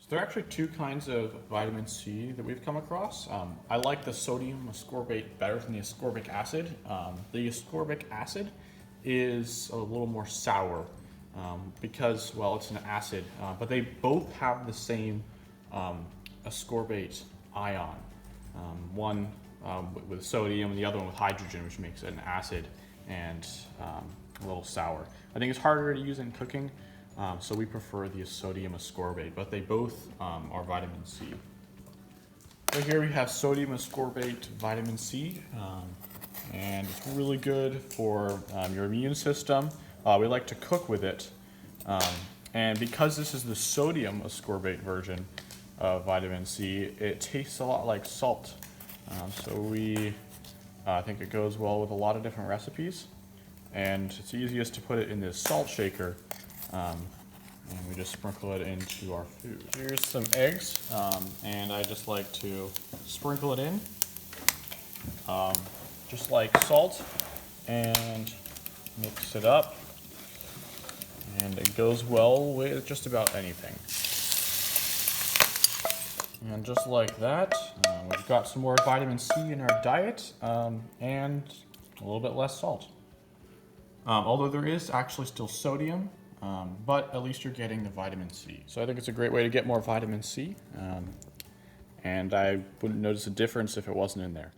So there are actually two kinds of vitamin C that we've come across. I like the sodium ascorbate better than the ascorbic acid. The ascorbic acid is a little more sour because, well, it's an acid, but they both have the same ascorbate ion. One with sodium and the other one with hydrogen, which makes it an acid and a little sour. I think it's harder to use in cooking, so we prefer the sodium ascorbate, but they both are vitamin C. So here we have sodium ascorbate vitamin C, and it's really good for your immune system. We like to cook with it, and because this is the sodium ascorbate version of vitamin C, it tastes a lot like salt. So I think it goes well with a lot of different recipes, and it's easiest to put it in this salt shaker, and we just sprinkle it into our food. Here's some eggs, and I just like to sprinkle it in, just like salt, and mix it up, and it goes well with just about anything. And just like that, we've got some more vitamin C in our diet, and a little bit less salt. Although there is actually still sodium, but at least you're getting the vitamin C. So I think it's a great way to get more vitamin C, and I wouldn't notice a difference if it wasn't in there.